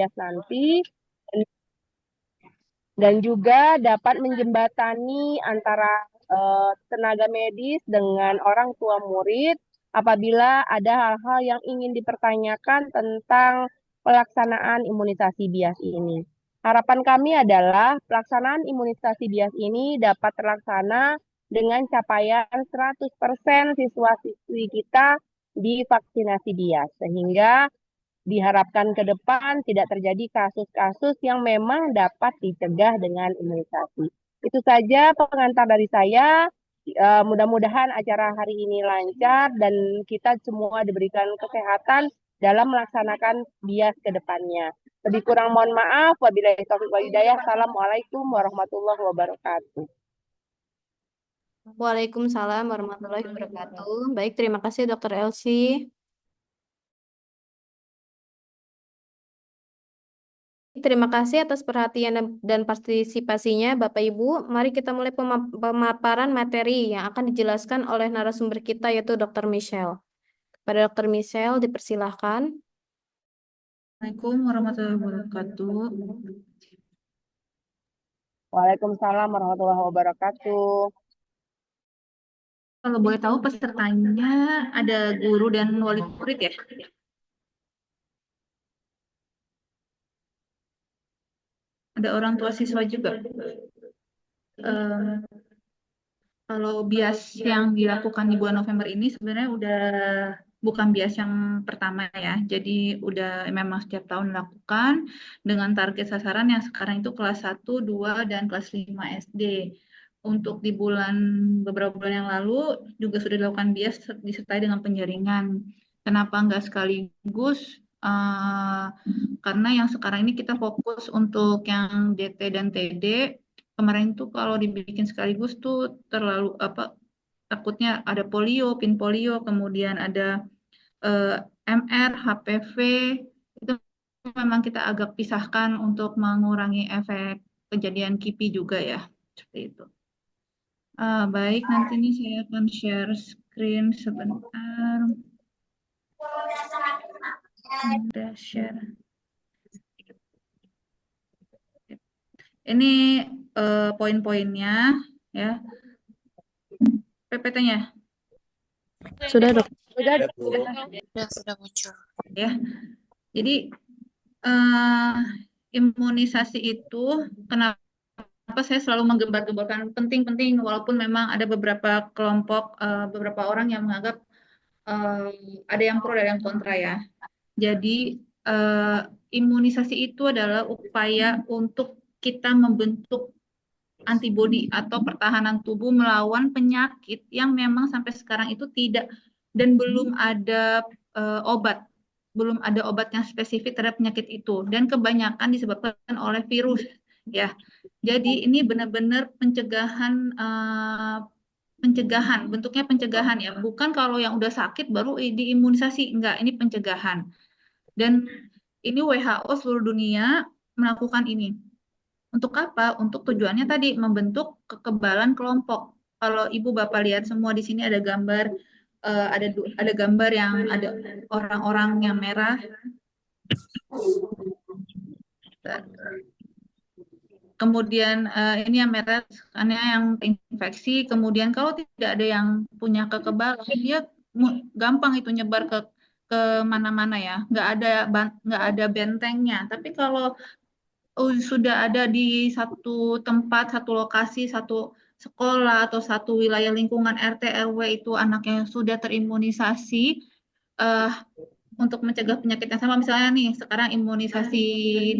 nanti, dan juga dapat menjembatani antara tenaga medis dengan orang tua murid apabila ada hal-hal yang ingin dipertanyakan tentang pelaksanaan imunisasi bias ini. Harapan kami adalah pelaksanaan imunisasi bias ini dapat terlaksana dengan capaian 100% siswa-siswi kita divaksinasi bias, sehingga diharapkan ke depan tidak terjadi kasus-kasus yang memang dapat dicegah dengan imunisasi. Itu saja pengantar dari saya. Mudah-mudahan acara hari ini lancar dan kita semua diberikan kesehatan dalam melaksanakan bias ke depannya. Lebih kurang mohon maaf. Wabillahi taufiq wal hidayah. Assalamualaikum warahmatullahi wabarakatuh. Waalaikumsalam warahmatullahi wabarakatuh. Baik, terima kasih Dokter Elsie. Terima kasih atas perhatian dan partisipasinya Bapak Ibu. Mari kita mulai pemaparan materi yang akan dijelaskan oleh narasumber kita yaitu Dr. Michelle. Pada Dr. Michelle dipersilahkan. Assalamualaikum warahmatullahi wabarakatuh. Waalaikumsalam warahmatullahi wabarakatuh. Kalau boleh tahu pesertanya ada guru dan wali murid ya? Ada orang tua siswa juga. Kalau bias yang dilakukan di bulan November ini sebenarnya udah bukan bias yang pertama ya. Jadi udah memang setiap tahun dilakukan dengan target sasaran yang sekarang itu kelas 1, 2, dan kelas 5 SD. Untuk di beberapa bulan yang lalu juga sudah dilakukan bias disertai dengan penjaringan. Kenapa nggak sekaligus? Karena yang sekarang ini kita fokus untuk yang DT dan TD. Kemarin tuh kalau dibikin sekaligus tuh terlalu takutnya ada polio, pin polio, kemudian ada eh, MR, HPV, itu memang kita agak pisahkan untuk mengurangi efek kejadian KIPI juga ya, seperti itu. Baik, nanti ini saya akan share screen sebentar. Udah share. Ini poin-poinnya ya. PPT-nya. Sudah, Dok. Sudah muncul. Ya. Jadi imunisasi itu kenapa saya selalu menggembar-gemborkan penting-penting walaupun memang ada beberapa kelompok beberapa orang yang menganggap ada yang pro dan yang kontra ya. Jadi imunisasi itu adalah upaya untuk kita membentuk antibodi atau pertahanan tubuh melawan penyakit yang memang sampai sekarang itu tidak dan belum ada obat. Belum ada obat yang spesifik terhadap penyakit itu dan kebanyakan disebabkan oleh virus ya. Jadi ini benar-benar pencegahan, bentuknya pencegahan ya. Bukan kalau yang udah sakit baru diimunisasi, enggak, ini pencegahan. Dan ini WHO seluruh dunia melakukan ini. Untuk apa? Untuk tujuannya tadi membentuk kekebalan kelompok. Kalau Ibu Bapak lihat semua di sini ada gambar ada gambar yang ada orang-orang yang merah. Kemudian ini yang merah karena yang infeksi. Kemudian kalau tidak ada yang punya kekebalan, dia gampang itu nyebar ke mana-mana ya. Nggak ada bentengnya. Tapi kalau sudah ada di satu tempat, satu lokasi, satu sekolah atau satu wilayah lingkungan RT RW itu anaknya sudah terimunisasi untuk mencegah penyakit yang sama, misalnya nih sekarang imunisasi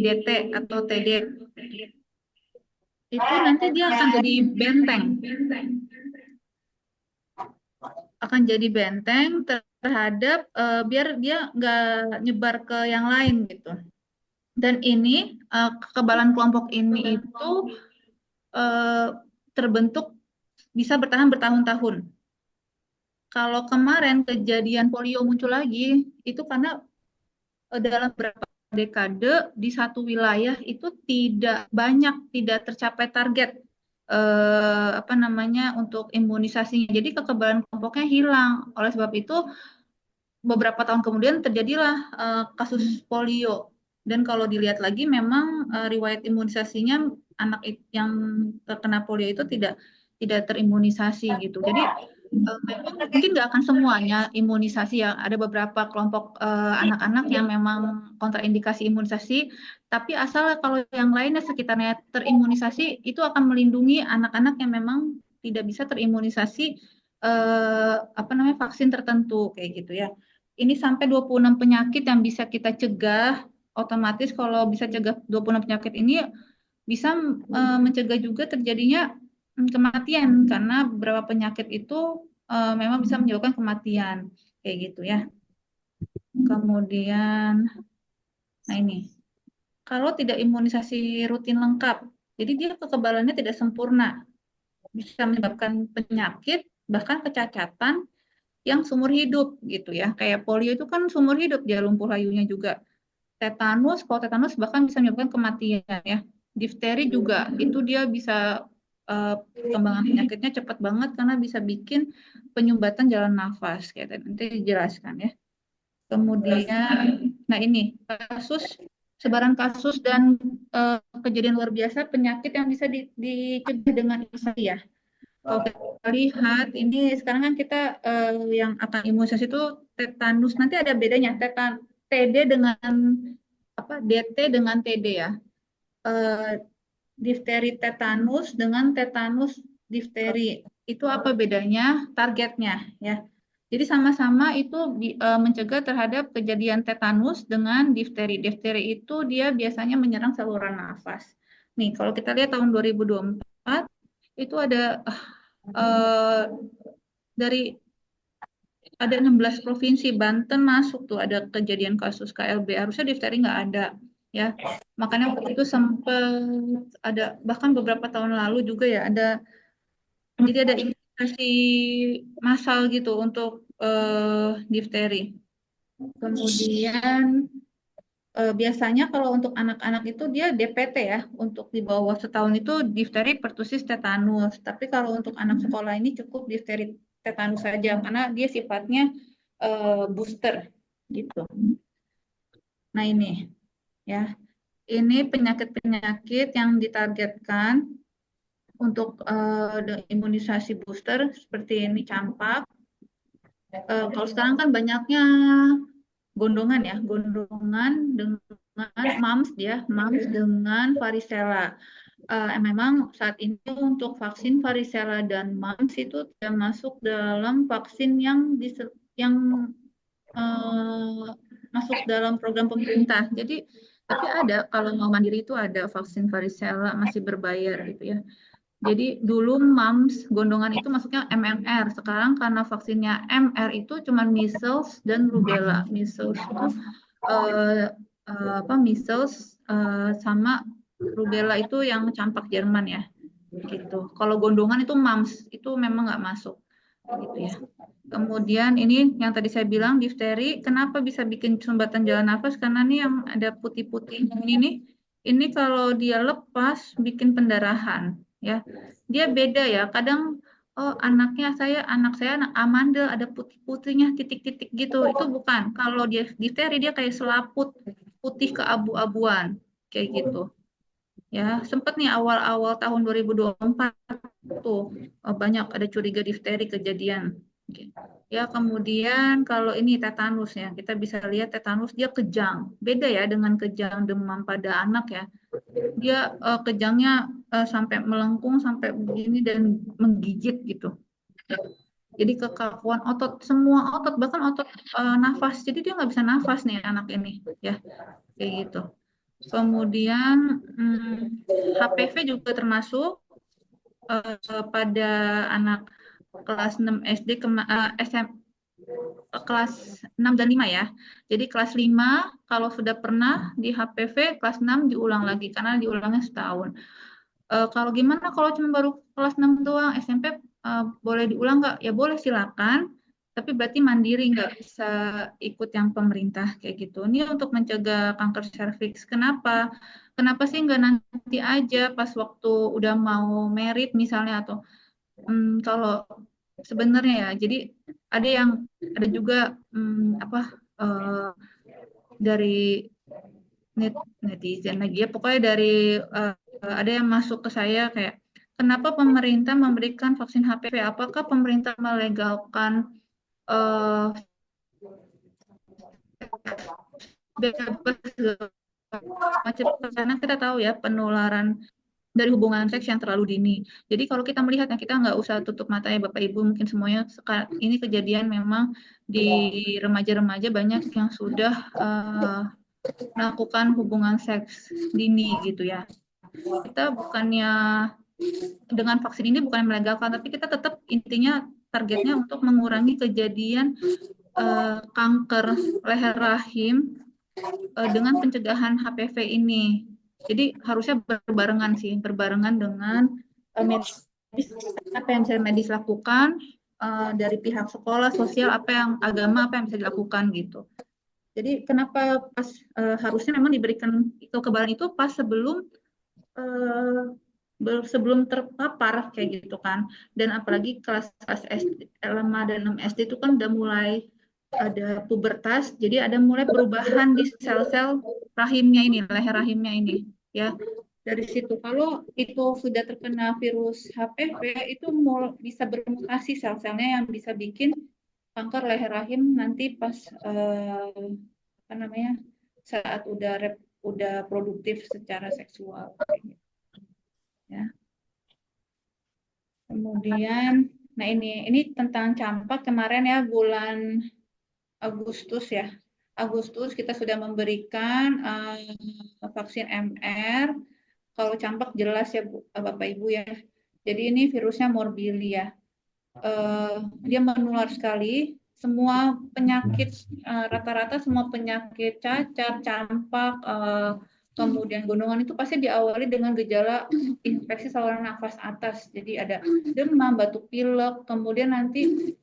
DT atau TD, itu nanti dia akan jadi benteng, terhadap biar dia nggak nyebar ke yang lain gitu. Dan ini kekebalan kelompok ini itu terbentuk bisa bertahan bertahun-tahun. Kalau kemarin kejadian polio muncul lagi, itu karena dalam beberapa dekade di satu wilayah itu tidak tercapai target untuk imunisasinya. Jadi kekebalan kelompoknya hilang. Oleh sebab itu beberapa tahun kemudian terjadilah kasus polio Dan kalau dilihat lagi memang riwayat imunisasinya yang terkena polio itu tidak terimunisasi gitu. Jadi memang mungkin nggak akan semuanya imunisasi ya. Ada beberapa kelompok anak-anak yang memang kontraindikasi imunisasi, tapi asal kalau yang lainnya sekitarnya terimunisasi, itu akan melindungi anak-anak yang memang tidak bisa terimunisasi vaksin tertentu kayak gitu ya. Ini sampai 26 penyakit yang bisa kita cegah. Otomatis kalau bisa cegah 26 penyakit ini bisa mencegah juga terjadinya kematian karena beberapa penyakit itu memang bisa menyebabkan kematian kayak gitu ya. Kemudian, nah ini kalau tidak imunisasi rutin lengkap, jadi dia kekebalannya tidak sempurna, bisa menyebabkan penyakit bahkan kecacatan yang seumur hidup gitu ya. Kayak polio itu kan seumur hidup dia lumpuh layunya juga. Kalau tetanus bahkan bisa menyebabkan kematian ya. Difteri juga itu dia bisa perkembangan penyakitnya cepat banget karena bisa bikin penyumbatan jalan nafas kayak tadi nanti dijelaskan ya. Kemudian, nah ini sebaran kasus dan kejadian luar biasa penyakit yang bisa dicegah dengan imunisasi ya. Kalau kita lihat ini sekarang kan kita yang akan imunisasi itu tetanus. Nanti ada bedanya TD dengan DT dengan TD ya. Difteri tetanus dengan tetanus difteri. Itu apa bedanya? Targetnya ya. Jadi sama-sama itu mencegah terhadap kejadian tetanus dengan difteri. Difteri itu dia biasanya menyerang saluran nafas. Nih, kalau kita lihat tahun 2024 itu ada dari ada 16 provinsi, Banten masuk tuh ada kejadian kasus KLB. Harusnya difteri nggak ada ya. Makanya waktu itu sempat ada bahkan beberapa tahun lalu juga ya jadi ada imunisasi massal gitu untuk difteri. Kemudian biasanya kalau untuk anak-anak itu dia DPT ya, untuk di bawah setahun itu difteri, pertusis, tetanus. Tapi kalau untuk anak sekolah ini cukup difteri tetanus saja karena dia sifatnya booster gitu. Nah ini ya, ini penyakit-penyakit yang ditargetkan untuk imunisasi booster seperti ini campak. Kalau sekarang kan banyaknya gondongan ya, gondongan dengan mumps dengan varicella. Memang saat ini untuk vaksin varicella dan mumps itu tidak masuk dalam vaksin yang masuk dalam program pemerintah. Jadi tapi ada kalau mau mandiri itu ada vaksin varicella masih berbayar gitu ya. Jadi dulu mumps gondongan itu masuknya MMR. Sekarang karena vaksinnya MR itu cuma measles dan rubella. Measles itu measles sama rubella itu yang campak Jerman ya. Gitu. Kalau gondongan itu mumps itu memang nggak masuk gitu ya. Kemudian ini yang tadi saya bilang difteri, kenapa bisa bikin sumbatan jalan nafas? Karena ini yang ada putih-putih ini nih. Ini kalau dia lepas bikin pendarahan ya. Dia beda ya. Kadang anak saya anak amandel ada putih-putihnya titik-titik gitu. Itu bukan. Kalau dia difteri dia kayak selaput putih keabu-abuan kayak gitu. Ya, sempat nih awal-awal tahun 2024 tuh banyak ada curiga difteri kejadian. Ya, kemudian kalau ini tetanus ya, kita bisa lihat tetanus dia kejang. Beda ya dengan kejang demam pada anak ya. Dia kejangnya sampai melengkung sampai begini dan menggigit gitu. Jadi kekakuan otot, semua otot, bahkan otot nafas. Jadi dia nggak bisa nafas nih anak ini ya. Kayak gitu. Kemudian HPV juga termasuk pada anak kelas 6 SD kelas 6 dan 5 ya. Jadi kelas 5 kalau sudah pernah di HPV, kelas 6 diulang lagi karena diulangnya setahun. Kalau gimana kalau cuma baru kelas 6 doang, SMP boleh diulang nggak? Ya boleh silakan. Tapi berarti mandiri nggak bisa ikut yang pemerintah kayak gitu. Ini untuk mencegah kanker serviks. Kenapa? Kenapa sih nggak nanti aja pas waktu udah mau merit misalnya atau kalau sebenarnya ya. Jadi ada juga dari netizen lagi ya. Pokoknya dari ada yang masuk ke saya kayak, kenapa pemerintah memberikan vaksin HPV? Apakah pemerintah melegalkan eh, bebas segala macam? Karena kita tahu ya penularan dari hubungan seks yang terlalu dini. Jadi kalau kita melihat, kita nggak usah tutup mata ya Bapak Ibu, mungkin semuanya ini kejadian memang di remaja-remaja banyak yang sudah melakukan hubungan seks dini gitu ya. Kita bukannya dengan vaksin ini bukan melegalkan, tapi kita tetap intinya targetnya untuk mengurangi kejadian kanker leher rahim dengan pencegahan HPV ini. Jadi harusnya berbarengan dengan medis, apa yang bisa medis lakukan, dari pihak sekolah, sosial, agama, apa yang bisa dilakukan gitu. Jadi kenapa pas harusnya memang diberikan kekebalan itu pas sebelum terpapar kayak gitu kan. Dan apalagi kelas SD, 5 dan 6 SD itu kan udah mulai ada pubertas, jadi ada mulai perubahan di sel-sel rahimnya ini, leher rahimnya ini, ya. Dari situ, kalau itu sudah terkena virus HPV, itu bisa bermutasi sel-selnya yang bisa bikin kanker leher rahim nanti pas saat udah produktif secara seksual, ya. Kemudian, nah ini tentang campak kemarin ya, bulan Agustus ya. Agustus kita sudah memberikan vaksin MR. Kalau campak jelas ya Bapak Ibu ya. Jadi ini virusnya morbillia. Dia menular sekali. Semua penyakit, rata-rata semua penyakit cacar, campak, kemudian gondongan itu pasti diawali dengan gejala infeksi saluran nafas atas. Jadi ada demam, batuk pilek, kemudian nanti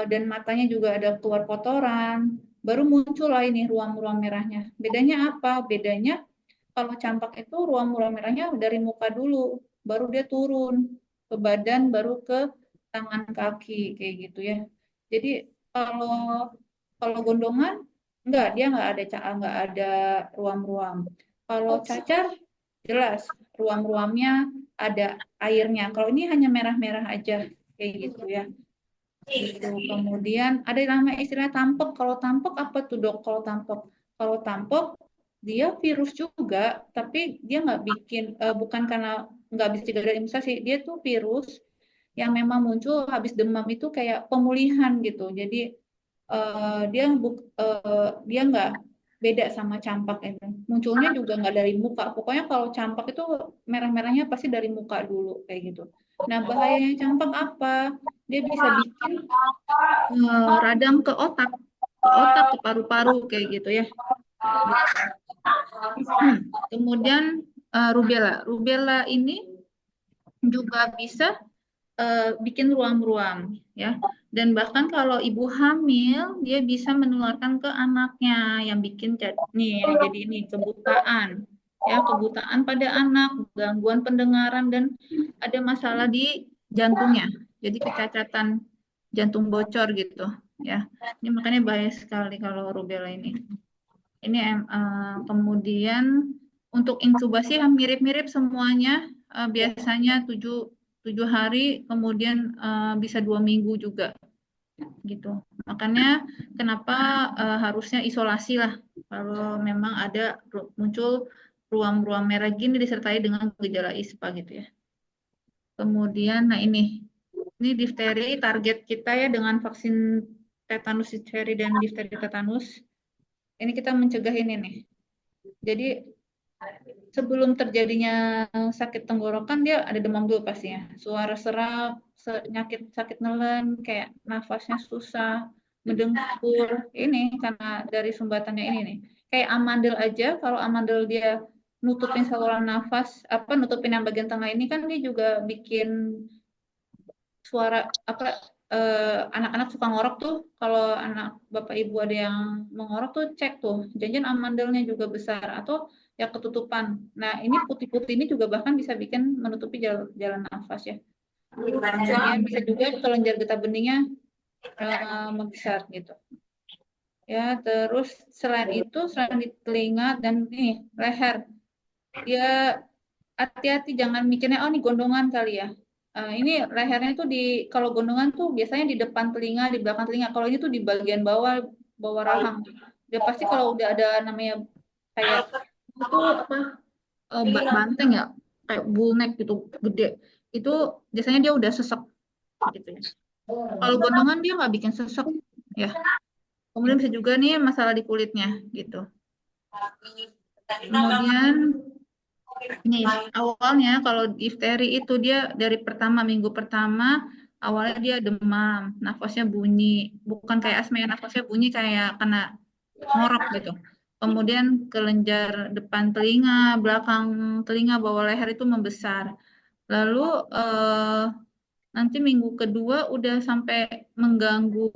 dan matanya juga ada keluar kotoran, baru muncul lah ini ruam-ruam merahnya. Bedanya apa? Bedanya kalau campak itu ruam-ruam merahnya dari muka dulu, baru dia turun ke badan, baru ke tangan kaki kayak gitu ya. Jadi kalau gondongan dia nggak ada ruam-ruam. Kalau cacar jelas ruam-ruamnya ada airnya. Kalau ini hanya merah-merah aja kayak gitu ya. Gitu. Kemudian ada namanya istilah tampek. Kalau tampek apa tuh dok? Kalau tampek dia virus juga, tapi dia nggak bikin bukan karena nggak bisa cegah dari imunisasi. Dia tuh virus yang memang muncul habis demam itu kayak pemulihan gitu. Jadi dia nggak beda sama campak itu. Munculnya juga nggak dari muka. Pokoknya kalau campak itu merah-merahnya pasti dari muka dulu kayak gitu. Nah, bahayanya campak apa? Dia bisa bikin radang ke otak, ke paru-paru kayak gitu ya. Kemudian rubella. Rubella ini juga bisa bikin ruam-ruam ya. Dan bahkan kalau ibu hamil, dia bisa menularkan ke anaknya yang bikin jadi ini kebutaan. Ya, kebutaan pada anak, gangguan pendengaran, dan ada masalah di jantungnya. Jadi kecacatan jantung bocor gitu ya. Ini makanya bahaya sekali kalau rubella ini. Ini kemudian untuk inkubasi mirip-mirip semuanya, biasanya 7 hari, kemudian bisa 2 minggu juga gitu. Makanya kenapa harusnya isolasi lah kalau memang ada muncul ruam-ruam merah gini disertai dengan gejala ISPA gitu ya. Kemudian ini difteri, target kita ya dengan vaksin tetanus difteri dan difteri tetanus. Ini kita mencegah ini nih. Jadi sebelum terjadinya sakit tenggorokan dia ada demam dulu pastinya. Suara serak, sakit nelen, kayak nafasnya susah, mendengkur. Ini karena dari sumbatannya ini nih. Kayak amandel aja, kalau amandel dia nutupin saluran nafas, nutupin yang bagian tengah ini kan dia juga bikin suara anak-anak suka ngorok tuh. Kalau anak Bapak Ibu ada yang mengorok tuh cek tuh, jangan amandelnya juga besar atau ya ketutupan. Nah, ini putih-putih ini juga bahkan bisa bikin menutupi jalan nafas ya. Kemudian bisa juga kelenjar getah beningnya membesar gitu. Ya, terus selain itu, selain di telinga dan nih leher, dia hati-hati jangan mikirnya oh ini gondongan kali ya. Ini lehernya tuh kalau gondongan tuh biasanya di depan telinga, di belakang telinga. Kalau ini tuh di bagian bawah bawah rahang. Dia pasti kalau udah ada namanya kayak itu apa banteng ya, kayak bullneck gitu gede. Itu biasanya dia udah sesek gitu ya. Kalau gondongan dia nggak bikin sesek ya. Kemudian bisa juga nih masalah di kulitnya gitu. Kemudian nih, awalnya kalau difteri itu dia dari minggu pertama, awalnya dia demam, nafasnya bunyi, bukan kayak asma ya, nafasnya bunyi kayak kena ngorok gitu. Kemudian kelenjar depan telinga, belakang telinga, bawah leher itu membesar. Lalu nanti minggu kedua udah sampai mengganggu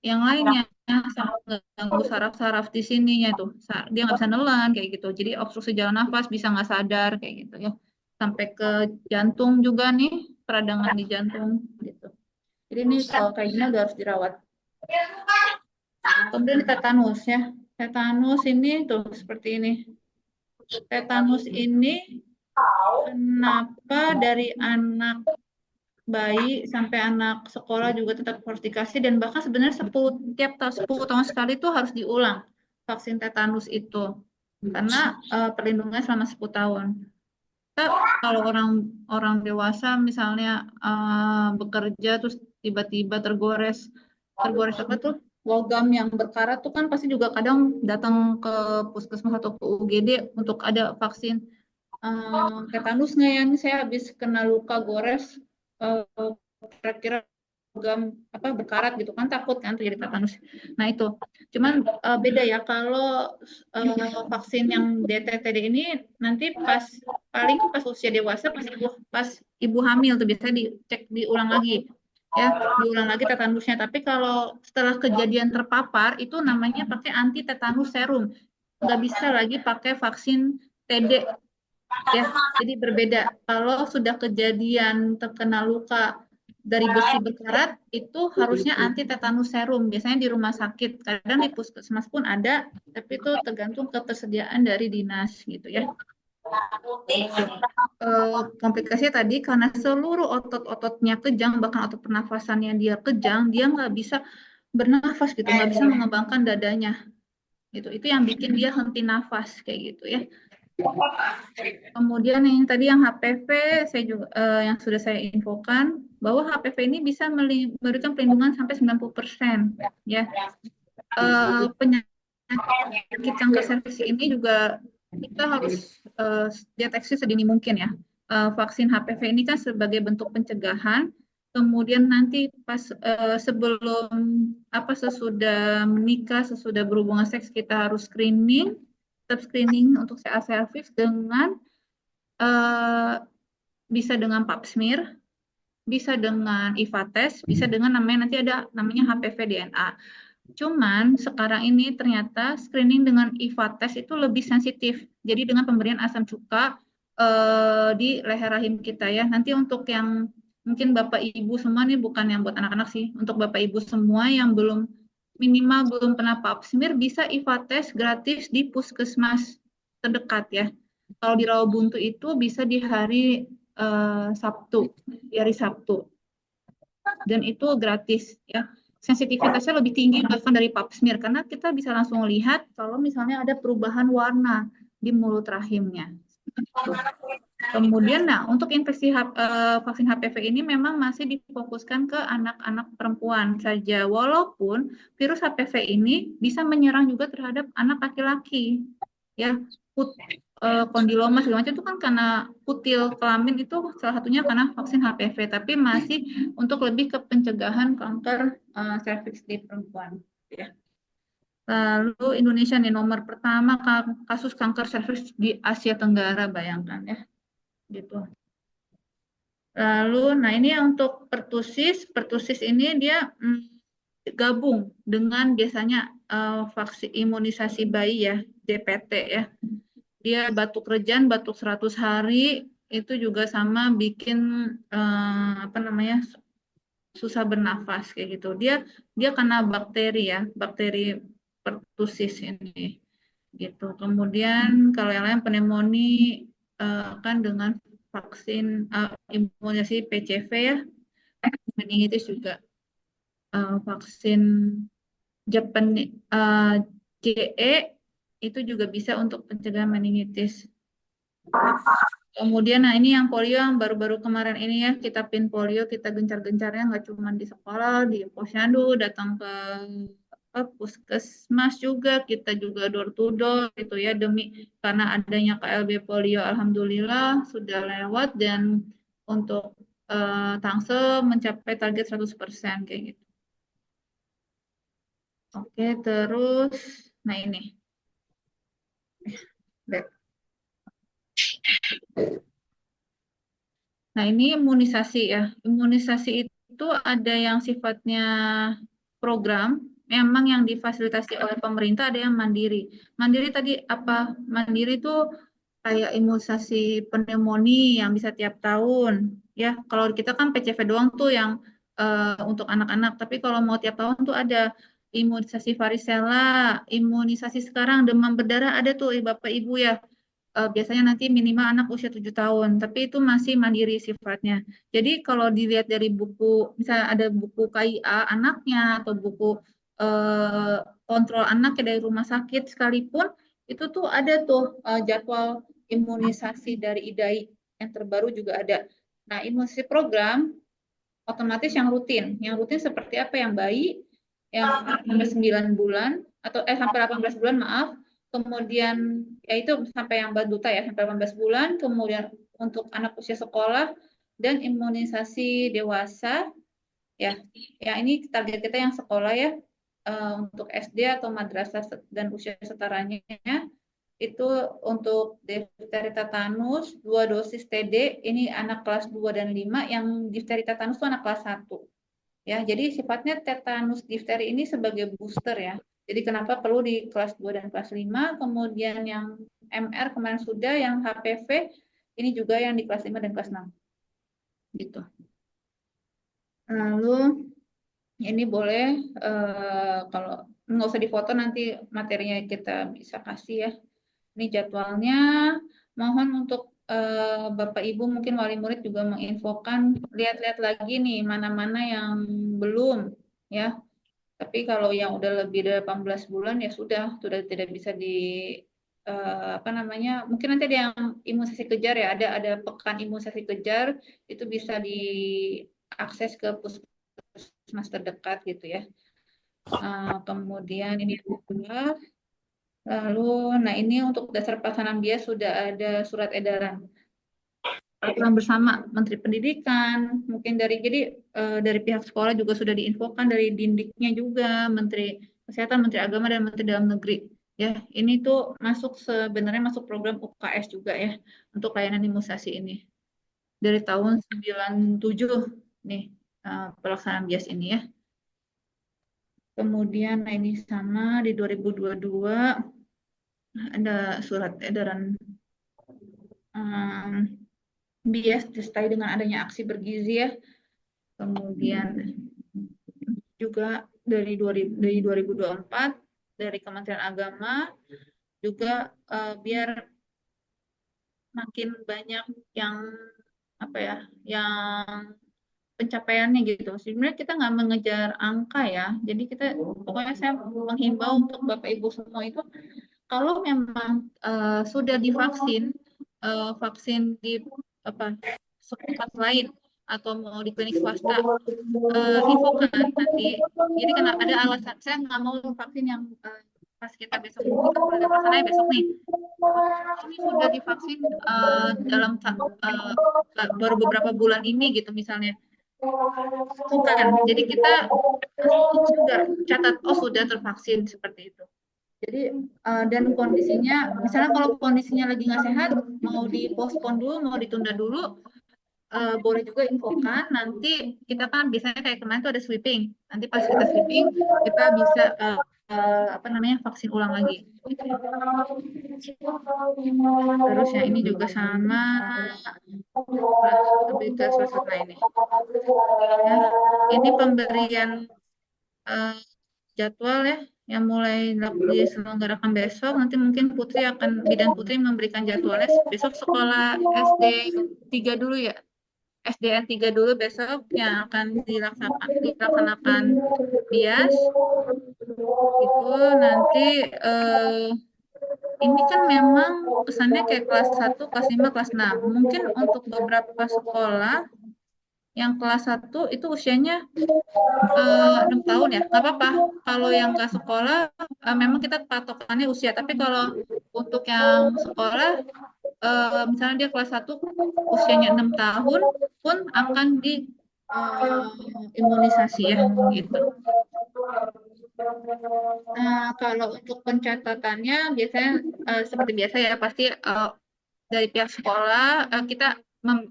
yang lainnya, sampai mengganggu saraf-saraf di sininya tuh. Dia nggak bisa nelan kayak gitu. Jadi obstruksi jalan nafas bisa nggak sadar kayak gitu ya. Sampai ke jantung juga nih, peradangan di jantung gitu. Jadi ini kalau kayak gini udah harus dirawat. Kemudian tetanus ya. Tetanus ini tuh seperti ini. Tetanus ini kenapa dari anak bayi sampai anak sekolah juga tetap harus dikasih dan bahkan sebenarnya 10 tahun sekali itu harus diulang vaksin tetanus itu karena perlindungannya selama 10 tahun. Kita, kalau orang dewasa misalnya bekerja terus tiba-tiba tergores apa tuh logam yang berkarat tuh kan pasti juga kadang datang ke puskesmas atau ke UGD untuk ada vaksin tetanus nggak ya? Ini saya habis kena luka gores kira-kira logam apa berkarat gitu kan takut kan terjadi tetanus. Nah itu, cuman beda ya kalau vaksin yang DTTD ini nanti paling pas usia dewasa pas ibu hamil tuh biasanya dicek diulang lagi ya diulang lagi tetanusnya. Tapi kalau setelah kejadian terpapar itu namanya pakai anti tetanus serum, nggak bisa lagi pakai vaksin TD ya. Jadi berbeda. Kalau sudah kejadian terkena luka dari besi berkarat itu harusnya anti tetanus serum. Biasanya di rumah sakit, kadang di puskesmas pun ada, tapi itu tergantung ketersediaan dari dinas gitu ya. Komplikasinya tadi karena seluruh otot-ototnya kejang, bahkan otot pernafasannya dia kejang, dia nggak bisa bernafas gitu, nggak bisa mengembangkan dadanya. Gitu. Itu yang bikin dia henti nafas kayak gitu ya. Kemudian yang tadi yang HPV saya juga yang sudah saya infokan bahwa HPV ini bisa memberikan perlindungan sampai 90% ya. Penyakit kanker serviks ini juga kita harus deteksi sedini mungkin ya. Vaksin HPV ini kan sebagai bentuk pencegahan. Kemudian nanti pas sebelum sesudah menikah, sesudah berhubungan seks kita harus screening, tetap screening untuk CA cervix dengan bisa dengan pap smear, bisa dengan IVA test, bisa dengan nanti ada namanya HPV DNA. Cuman sekarang ini ternyata screening dengan IVA test itu lebih sensitif. Jadi dengan pemberian asam cuka di leher rahim kita ya. Nanti untuk yang mungkin Bapak Ibu semua nih bukan yang buat anak-anak sih. Untuk Bapak Ibu semua yang minimal belum pernah pap smear bisa IVA test gratis di puskesmas terdekat ya. Kalau di Rawabuntu itu bisa di hari Sabtu, di hari Sabtu. Dan itu gratis ya. Sensitivitasnya lebih tinggi bahkan dari pap smear karena kita bisa langsung lihat kalau misalnya ada perubahan warna di mulut rahimnya. Kemudian, untuk infeksi vaksin HPV ini memang masih difokuskan ke anak-anak perempuan saja, walaupun virus HPV ini bisa menyerang juga terhadap anak laki-laki, ya, kondiloma segala macam itu kan karena kutil kelamin itu salah satunya karena vaksin HPV, tapi masih untuk lebih ke pencegahan kanker serviks di perempuan, ya. Lalu Indonesia nih nomor pertama kasus kanker serviks di Asia Tenggara, bayangkan ya. Gitu. Lalu, nah ini untuk pertusis ini dia gabung dengan biasanya vaksin imunisasi bayi ya, DPT ya. Dia batuk rejan, batuk 100 hari itu juga sama bikin susah bernafas kayak gitu. Dia karena bakteri ya, bakteri pertusis ini gitu. Kemudian kalau yang lain pneumonia kan dengan vaksin imunisasi PCV ya, meningitis juga vaksin JE itu juga bisa untuk pencegahan meningitis. Kemudian, nah ini yang polio yang baru-baru kemarin ini ya, kita pin polio, kita gencar-gencarnya nggak cuma di sekolah, di posyandu, datang ke puskesmas juga, kita juga door to door gitu ya, demi karena adanya KLB polio, alhamdulillah sudah lewat dan untuk Tangsel mencapai target 100% kayak gitu. Oke, terus, nah ini. Back. Nah, ini imunisasi ya. Imunisasi itu ada yang sifatnya program, memang yang difasilitasi oleh pemerintah, ada yang mandiri. Mandiri tadi apa? Mandiri itu kayak imunisasi pneumonia yang bisa tiap tahun. Ya, kalau kita kan PCV doang tuh yang untuk anak-anak, tapi kalau mau tiap tahun tuh ada imunisasi varicella, imunisasi sekarang demam berdarah ada tuh Bapak Ibu ya. Biasanya nanti minimal anak usia 7 tahun, tapi itu masih mandiri sifatnya. Jadi kalau dilihat dari buku, misalnya ada buku KIA anaknya atau buku eh, kontrol anaknya dari rumah sakit sekalipun, itu tuh ada tuh jadwal imunisasi dari IDAI yang terbaru juga ada. Nah, imunisasi program otomatis yang rutin. Yang rutin seperti apa? Yang bayi, yang sampai 9 bulan, atau sampai 18 bulan, maaf. Kemudian, yaitu sampai yang balita ya, sampai 18 bulan. Kemudian untuk anak usia sekolah, dan imunisasi dewasa, ya. Ya, ini target kita yang sekolah ya, untuk SD atau madrasah dan usia setaranya, itu untuk difteri tetanus 2 dosis TD, ini anak kelas 2 dan 5, yang difteri tetanus itu anak kelas 1. Ya, jadi sifatnya tetanus difteri ini sebagai booster ya. Jadi kenapa perlu di kelas 2 dan kelas 5, kemudian yang MR kemarin sudah, yang HPV ini juga yang di kelas 5 dan kelas 6. Gitu. Lalu ini boleh kalau nggak usah difoto, nanti materinya kita bisa kasih ya. Ini jadwalnya. Mohon untuk Bapak Ibu mungkin wali murid juga menginfokan, lihat-lihat lagi nih mana-mana yang belum ya. Tapi kalau yang udah lebih dari 18 bulan ya sudah tidak bisa di apa namanya? Mungkin nanti ada yang imunisasi kejar ya, ada pekan imunisasi kejar, itu bisa diakses ke puskesmas terdekat gitu ya. Kemudian ini juga. Lalu, nah ini untuk dasar pelaksanaan bias sudah ada surat edaran peraturan bersama Menteri Pendidikan, mungkin dari pihak sekolah juga sudah diinfokan, dari Dindiknya juga, Menteri Kesehatan, Menteri Agama, dan Menteri Dalam Negeri. Ya, ini tuh sebenarnya masuk program UKS juga ya untuk layanan imunisasi ini. Dari tahun 97 nih pelaksanaan bias ini ya. Kemudian nah ini sama di 2022 ada surat edaran bias disertai dengan adanya aksi bergizi ya. Kemudian juga dari 2024 dari Kementerian Agama juga biar makin banyak yang apa ya, yang pencapaiannya gitu. Sebenarnya kita nggak mengejar angka ya. Jadi kita pokoknya saya menghimbau untuk Bapak Ibu semua itu, kalau memang sudah divaksin, vaksin di sekolah lain atau mau di klinik swasta, infokan nanti. Jadi karena ada alasan, saya nggak mau vaksin yang pas kita besok, kita sudah pelaksananya besok nih. Ini sudah divaksin dalam baru beberapa bulan ini gitu misalnya. Bukan. Jadi kita juga catat, oh sudah tervaksin seperti itu. Jadi dan kondisinya, misalnya kalau kondisinya lagi nggak sehat, mau dipospon dulu, mau ditunda dulu, boleh juga infokan. Nanti kita kan biasanya kayak kemarin tuh ada sweeping. Nanti pas kita sweeping, kita bisa vaksin ulang lagi. Terus yang ini juga sama, berita selanjutnya ini. Ya, ini pemberian jadwal ya yang mulai diselenggarakan besok. Nanti mungkin Bidan Putri memberikan jadwalnya. Besok sekolah SD 3 dulu ya. SDN 3 dulu besok yang akan dilaksanakan bias. Itu nanti ini kan memang kesannya kayak kelas 1, kelas 5, kelas 6. Mungkin untuk beberapa sekolah yang kelas 1 itu usianya 6 tahun ya, nggak apa-apa. Kalau yang nggak sekolah, memang kita patokannya usia. Tapi kalau untuk yang sekolah, misalnya dia kelas 1, usianya 6 tahun pun akan di imunisasi ya, gitu. Kalau untuk pencatatannya biasanya seperti biasa ya, pasti dari pihak sekolah kita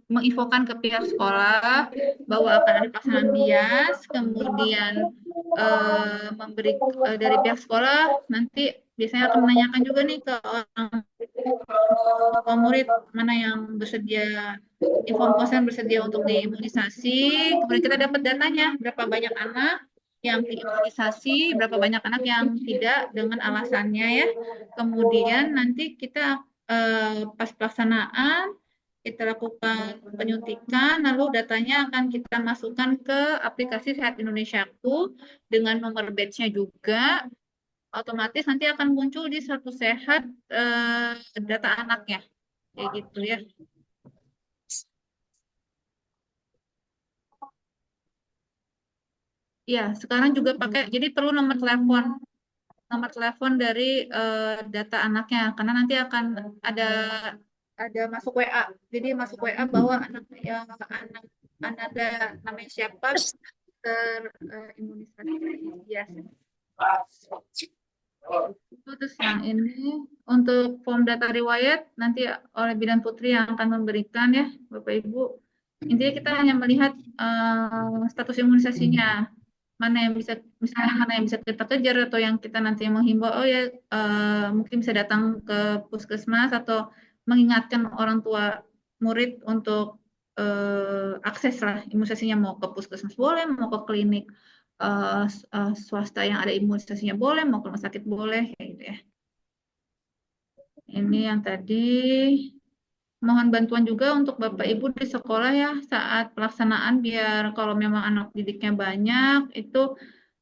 menginfokan ke pihak sekolah bahwa akan ada pelaksanaan bias, kemudian dari pihak sekolah nanti biasanya akan menanyakan juga nih ke orang tua murid mana yang bersedia, inform bersedia untuk diimunisasi. Kemudian kita dapat datanya berapa banyak anak yang diimunisasi, berapa banyak anak yang tidak dengan alasannya ya. Kemudian nanti kita pas pelaksanaan kita lakukan penyuntikan, lalu datanya akan kita masukkan ke aplikasi Sehat Indonesiaku dengan nomor batch-nya juga. Otomatis nanti akan muncul di Satu Sehat data anaknya, kayak gitu ya. Ya, sekarang juga pakai, jadi perlu nomor telepon dari data anaknya, karena nanti akan ada masuk WA. Jadi masuk WA bahwa anak ada namanya siapa terimunisasi bias. Terus yang ini untuk form data riwayat nanti oleh Bidan Putri yang akan memberikan ya, Bapak Ibu. Intinya kita hanya melihat status imunisasinya, mana yang bisa, misalnya mana yang bisa kita kejar atau yang kita nanti menghimbau, oh ya mungkin bisa datang ke puskesmas atau mengingatkan orang tua murid untuk akses lah imunisasinya, mau ke puskesmas boleh, mau ke klinik swasta yang ada imunisasinya boleh, mau ke rumah sakit boleh, kayak gitu ya. Ini yang tadi. Mohon bantuan juga untuk Bapak Ibu di sekolah ya saat pelaksanaan, biar kalau memang anak didiknya banyak itu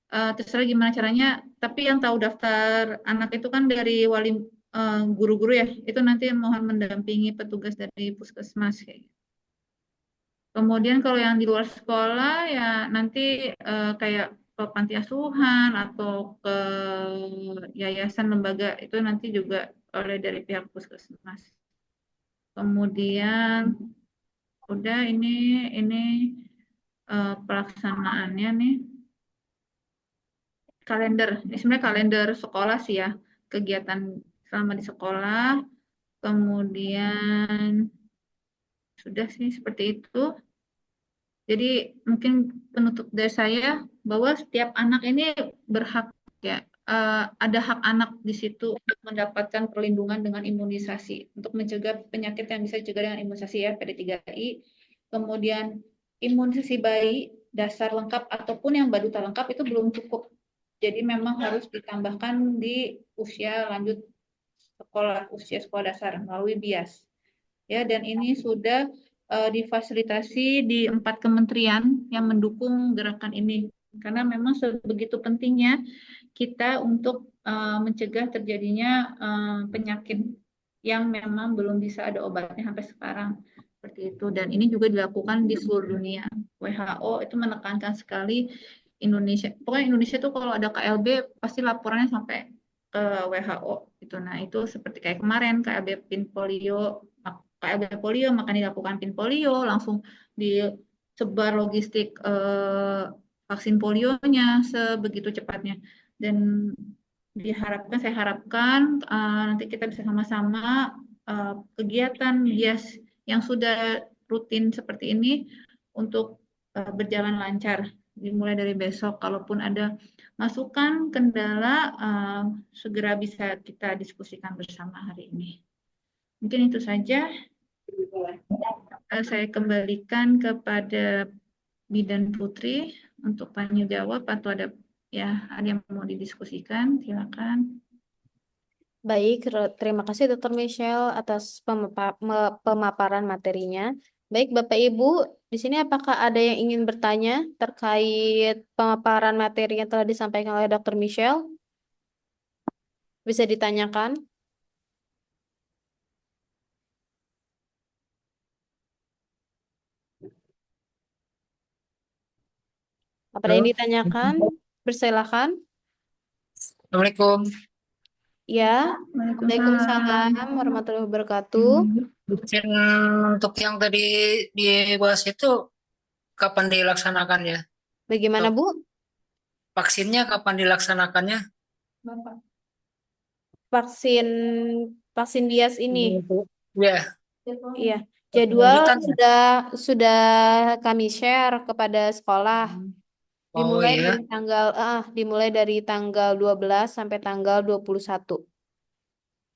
terserah gimana caranya, tapi yang tahu daftar anak itu kan dari wali guru-guru ya, itu nanti mohon mendampingi petugas dari puskesmas kayak gitu. Kemudian kalau yang di luar sekolah ya nanti kayak ke panti asuhan atau ke yayasan lembaga itu nanti juga oleh dari pihak puskesmas. Kemudian udah ini pelaksanaannya nih. Kalender, ini sebenarnya kalender sekolah sih ya, kegiatan selama di sekolah. Kemudian sudah sih seperti itu. Jadi mungkin penutup dari saya bahwa setiap anak ini berhak ya, ada hak anak di situ untuk mendapatkan perlindungan dengan imunisasi untuk mencegah penyakit yang bisa dicegah dengan imunisasi ya, PD3I. Kemudian imunisasi bayi dasar lengkap ataupun yang balita lengkap itu belum cukup. Jadi memang harus ditambahkan di usia lanjut usia sekolah dasar melalui BIAS. Ya, dan ini sudah difasilitasi di 4 kementerian yang mendukung gerakan ini. Karena memang sebegitu pentingnya kita untuk mencegah terjadinya penyakit yang memang belum bisa ada obatnya sampai sekarang. Seperti itu. Dan ini juga dilakukan di seluruh dunia. WHO itu menekankan sekali Indonesia. Pokoknya Indonesia tuh kalau ada KLB pasti laporannya sampai ke WHO gitu. Nah, itu seperti kayak kemarin KLB pin polio, maka dilakukan pin polio, langsung disebar logistik vaksin polionya sebegitu cepatnya. Dan saya harapkan nanti kita bisa sama-sama kegiatan bias yang sudah rutin seperti ini untuk berjalan lancar. Dimulai dari besok, kalaupun ada masukan, kendala, segera bisa kita diskusikan bersama hari ini. Mungkin itu saja. Saya kembalikan kepada Bidan Putri untuk tanya jawab atau ada Ya, ada yang mau didiskusikan? Silakan. Baik, terima kasih Dr. Michelle atas pemaparan materinya. Baik, Bapak Ibu, di sini apakah ada yang ingin bertanya terkait pemaparan materi yang telah disampaikan oleh Dr. Michelle? Bisa ditanyakan? Apa ada yang Halo, ditanyakan? Bersilakan. Assalamualaikum. Ya, Waalaikumsalam. Waalaikumsalam warahmatullahi wabarakatuh. Mungkin untuk yang tadi dibahas itu kapan dilaksanakannya? Bagaimana, Untuk Bu? vaksinnya kapan dilaksanakannya? Vaksin vaksin bias ini. Ya, Iya, jadwal lanjutan. sudah kami share kepada sekolah. Oh iya. Dimulai dari tanggal 12 sampai tanggal 21.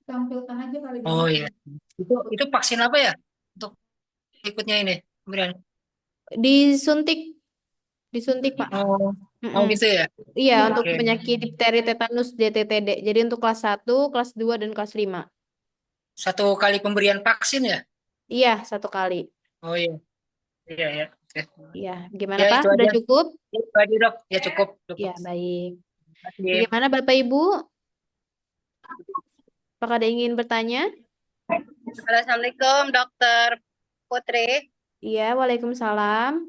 Tampilkan aja kali Oh iya. Itu vaksin apa ya? Untuk ikutnya ini, kemudian. Disuntik, disuntik, Pak. Oh, Mm-mm. gitu ya. Iya, untuk Oke. penyakit difteri, tetanus, DTTD. Jadi untuk kelas 1, kelas 2, dan kelas 5. Satu kali pemberian vaksin ya? Iya, 1 kali. Oh iya. Iya ya. Oke. Iya, gimana Ya Pak? itu Sudah aja. cukup? Itu aja dok. Ya cukup. Ya, Cukup. baik. Terima kasih. Bagaimana Bapak Ibu? Apakah ada yang ingin bertanya? Halo, Assalamualaikum, Dokter Putri. Iya, Waalaikumsalam.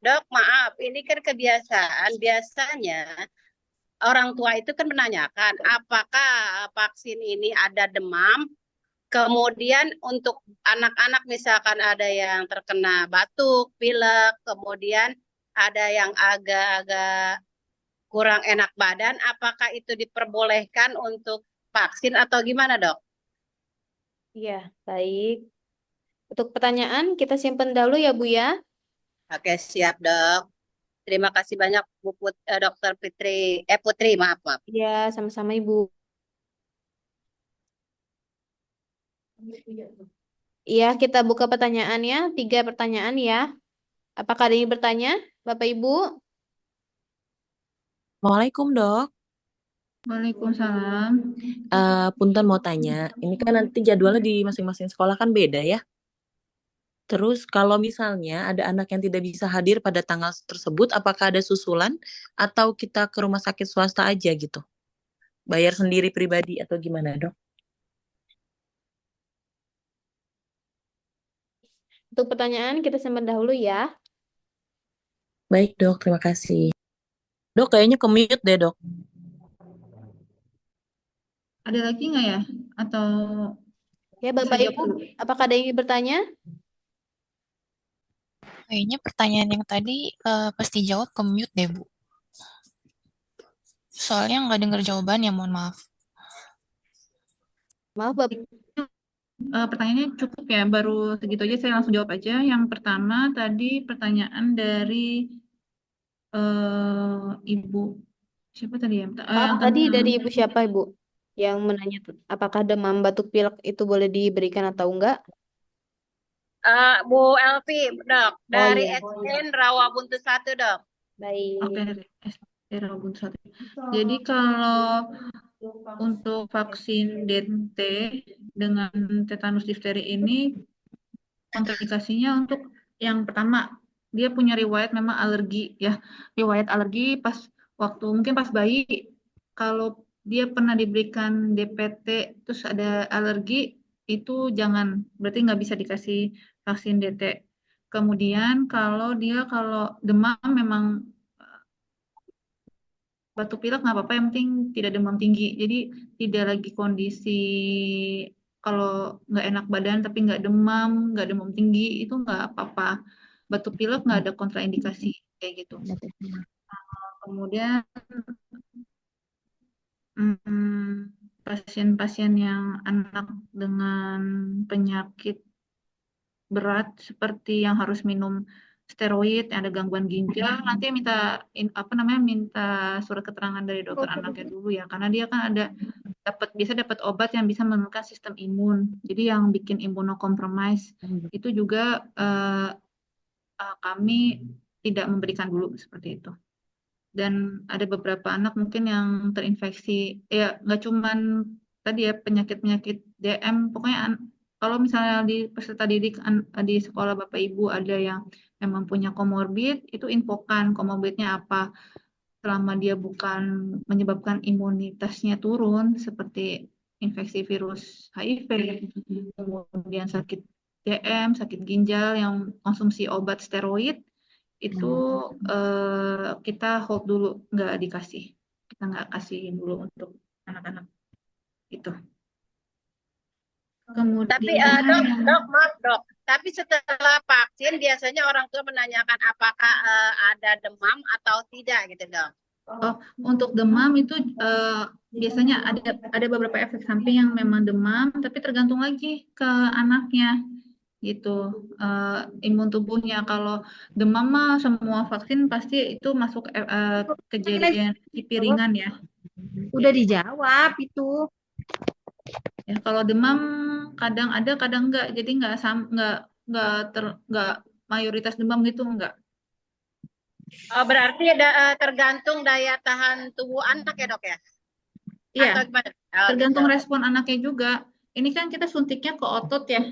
Dok, maaf, ini kan kebiasaan. Biasanya orang tua itu kan menanyakan apakah vaksin ini ada demam. Kemudian untuk anak-anak misalkan ada yang terkena batuk, pilek, kemudian ada yang agak-agak kurang enak badan, apakah itu diperbolehkan untuk vaksin atau gimana, Dok? Iya, baik. Untuk pertanyaan kita simpan dahulu ya, Bu ya. Oke, siap, Dok. Terima kasih banyak Dokter Putri, maaf. Iya, sama-sama Ibu. Iya, kita buka pertanyaannya. 3 pertanyaan ya. Apakah ada yang bertanya, Bapak Ibu? Assalamualaikum dok. Waalaikumsalam. Punten mau tanya, ini kan nanti jadwalnya di masing-masing sekolah kan beda ya. Terus kalau misalnya ada anak yang tidak bisa hadir pada tanggal tersebut, apakah ada susulan atau kita ke rumah sakit swasta aja gitu? Bayar sendiri pribadi atau gimana dok? Untuk pertanyaan kita simpan dahulu ya. Baik dok, terima kasih. Dok kayaknya ke-mute deh dok. Ada lagi nggak ya? Atau Ya, bisa Bapak jawab Ibu, dulu? apakah ada yang ingin bertanya? Kayaknya pertanyaan yang tadi pas dijawab ke mute deh, Bu. Soalnya nggak dengar jawabannya, mohon maaf. Maaf, Bapak. Pertanyaannya cukup ya, baru segitu aja saya langsung jawab aja. Yang pertama tadi pertanyaan dari Ibu siapa tadi ya? Maaf, tadi dari Ibu siapa, Ibu? Yang menanya apakah demam batuk pilek itu boleh diberikan atau enggak? Bu Elvi, Dok, dari iya. SN Rawabuntu 1, Dok. Baik. Oke, dari Rawabuntu 1. Jadi kalau untuk vaksin DT dengan tetanus difteri ini kontraindikasinya untuk yang pertama dia punya riwayat memang alergi ya, riwayat alergi pas waktu mungkin pas bayi, kalau dia pernah diberikan DPT terus ada alergi itu jangan, berarti nggak bisa dikasih vaksin DT. Kemudian kalau demam memang batuk pilek nggak apa-apa, yang penting tidak demam tinggi. Jadi tidak lagi kondisi kalau nggak enak badan tapi nggak demam tinggi itu nggak apa-apa. Batuk pilek nggak ada kontraindikasi kayak gitu. Kemudian pasien-pasien yang anak dengan penyakit berat seperti yang harus minum steroid, yang ada gangguan ginjal, nanti minta surat keterangan dari dokter anaknya dulu ya, karena dia kan bisa dapat obat yang bisa menurunkan sistem imun. Jadi yang bikin imunokompromis itu juga kami tidak memberikan dulu seperti itu. dan ada beberapa anak mungkin yang terinfeksi. Ya, nggak cuman tadi ya penyakit-penyakit DM, pokoknya kalau misalnya di peserta didik di sekolah Bapak Ibu ada yang memang punya komorbid, itu infokan komorbidnya apa. Selama dia bukan menyebabkan imunitasnya turun, seperti infeksi virus HIV, kemudian sakit DM, sakit ginjal yang konsumsi obat steroid, itu kita hold dulu, nggak dikasih. Kita nggak kasih dulu untuk anak-anak itu. Tapi Kemudian dok, maaf dok. Tapi setelah vaksin biasanya orang tua menanyakan apakah ada demam atau tidak gitu dok. untuk demam itu biasanya ada beberapa efek samping yang memang demam, tapi tergantung lagi ke anaknya gitu, imun tubuhnya. Kalau demam mah semua vaksin pasti itu masuk kejadian kipi ringan ya. Udah dijawab itu. Ya kalau demam kadang ada kadang enggak, jadi nggak mayoritas demam gitu enggak. Berarti ada tergantung daya tahan tubuh anak ya dok ya? Iya, Atau gimana? Oh, tergantung gitu. respon anaknya juga. Ini kan kita suntiknya ke otot ya,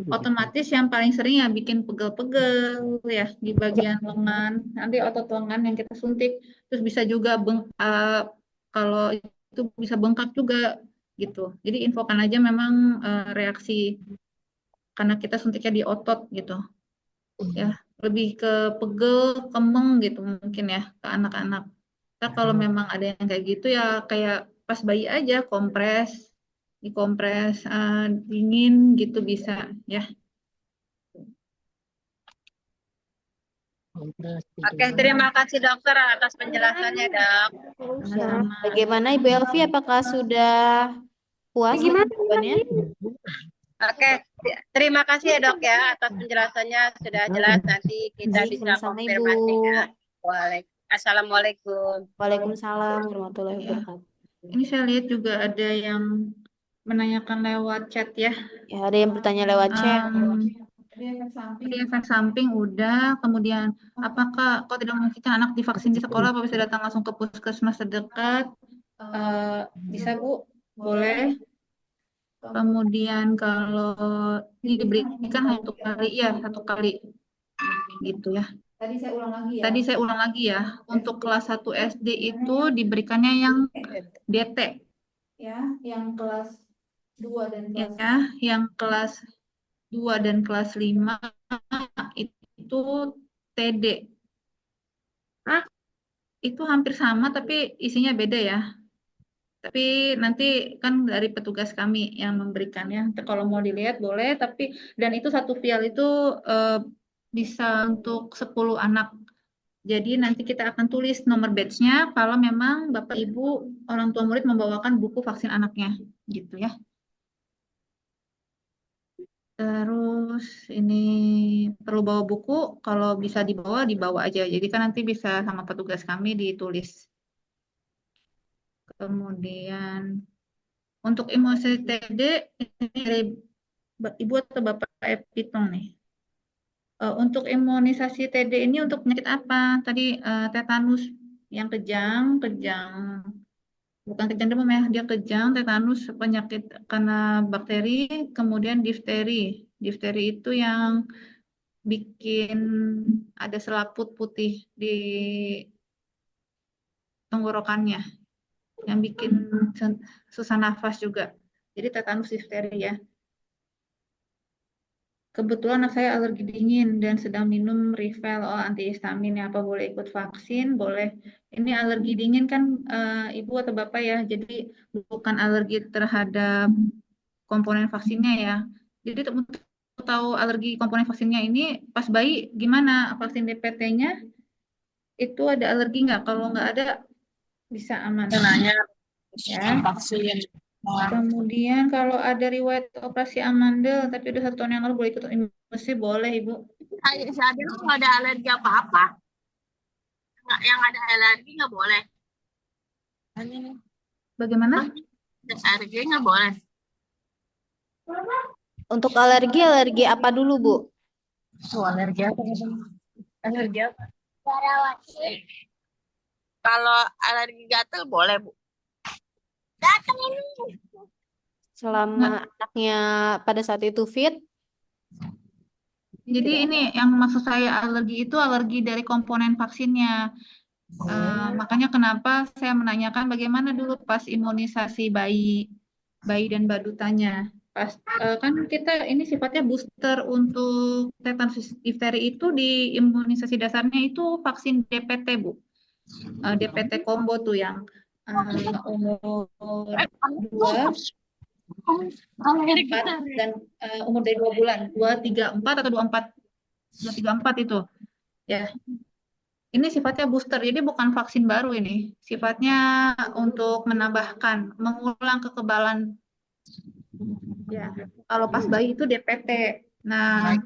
otomatis yang paling sering ya bikin pegel-pegel ya di bagian lengan. Nanti otot lengan yang kita suntik, terus bisa juga kalau itu bisa bengkak juga gitu. Jadi infokan aja memang reaksi karena kita suntiknya di otot gitu ya, lebih ke pegel, kemeng gitu mungkin ya ke anak-anak. Nah, kalau memang ada yang kayak gitu ya kayak pas bayi aja dikompres dingin gitu bisa ya. Oke, terima kasih dokter atas penjelasannya dok. Sama-sama. Bagaimana Ibu Elvi? Apakah sudah puas dengan jawabannya? Oke, terima kasih ya dok ya atas penjelasannya sudah jelas. Nanti kita Baik, bisa sama-sama Ibu. konfirmasi ya. Assalamualaikum. Waalaikumsalam warahmatullahi wabarakatuh. Ini saya lihat juga ada yang menanyakan lewat chat ya. Ya, ada yang bertanya lewat chat. Tadi efek samping udah, kemudian apakah kalau tidak memungkinkan anak divaksin di sekolah, apa bisa datang langsung ke puskesmas terdekat? Bisa Bu, boleh. Kemudian kalau diberikan satu kali gitu ya. Tadi saya ulang lagi ya. Untuk kelas 1 SD itu diberikannya yang DT. Yang kelas 2 dan Ya, yang kelas 2 dan kelas 5 itu TD. Itu hampir sama tapi isinya beda ya. Tapi nanti kan dari petugas kami yang memberikannya. Kalau mau dilihat boleh, tapi dan itu satu vial itu bisa untuk 10 anak. Jadi nanti kita akan tulis nomor batch-nya kalau memang Bapak Ibu orang tua murid membawakan buku vaksin anaknya gitu ya. Terus ini perlu bawa buku, kalau bisa dibawa aja. Jadi kan nanti bisa sama petugas kami ditulis. Kemudian untuk imunisasi TD ini dari Ibu atau Bapak Epitong nih. Untuk imunisasi TD ini untuk penyakit apa? Tadi tetanus yang kejang, bukan kejang demam ya, dia kejang, tetanus penyakit karena bakteri, kemudian difteri. Difteri itu yang bikin ada selaput putih di tenggorokannya, yang bikin susah nafas juga. Jadi tetanus difteri ya. Kebetulan anak saya alergi dingin dan sedang minum Rivel antihistamin. Apa boleh ikut vaksin? Boleh. Ini alergi dingin kan Ibu atau Bapak ya. Jadi bukan alergi terhadap komponen vaksinnya ya. Jadi untuk tahu alergi komponen vaksinnya ini pas bayi gimana vaksin DPT-nya itu ada alergi nggak? Kalau nggak ada bisa aman. Ya. Vaksin. Kemudian kalau ada riwayat operasi amandel tapi udah 1 tahun yang lalu boleh ikut imunisasi, boleh Ibu. Saat itu nggak ada alergi apa-apa. Yang ada alergi nggak boleh. Bagaimana? Alergi nggak boleh. Untuk alergi apa dulu, Bu? Alergi apa? Alergi apa? Kalau alergi gatal boleh, Bu. Datang ini. Selama anaknya pada saat itu fit, Jadi tidak ini ada. yang maksud saya alergi itu alergi dari komponen vaksinnya. Makanya kenapa saya menanyakan bagaimana dulu pas imunisasi bayi dan badutanya. Kan kita ini sifatnya booster untuk tetanus difteri itu di imunisasi dasarnya itu vaksin DPT, Bu. DPT combo tuh yang umur 2, 4, dan umur dari 2 bulan. 2, 3, 4 atau 24. 2, 3, 4 itu. Ya. Ini sifatnya booster, jadi bukan vaksin baru ini. Sifatnya untuk menambahkan, mengulang kekebalan. Ya, kalau pas bayi itu DPT. Nah,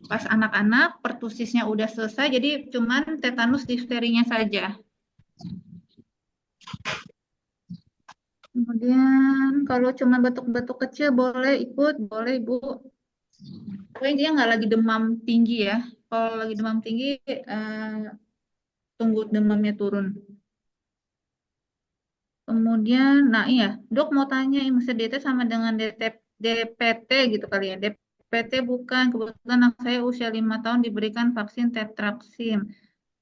pas anak-anak pertusisnya udah selesai, jadi cuman tetanus difterinya saja. Kemudian kalau cuma batuk-batuk kecil boleh ikut, boleh Ibu. Pokoknya dia nggak lagi demam tinggi ya. Kalau lagi demam tinggi, tunggu demamnya turun. Kemudian, nah iya, dok mau tanya, maksud DT sama dengan DPT gitu kali ya. DPT bukan, kebetulan anak saya usia 5 tahun diberikan vaksin tetraksim.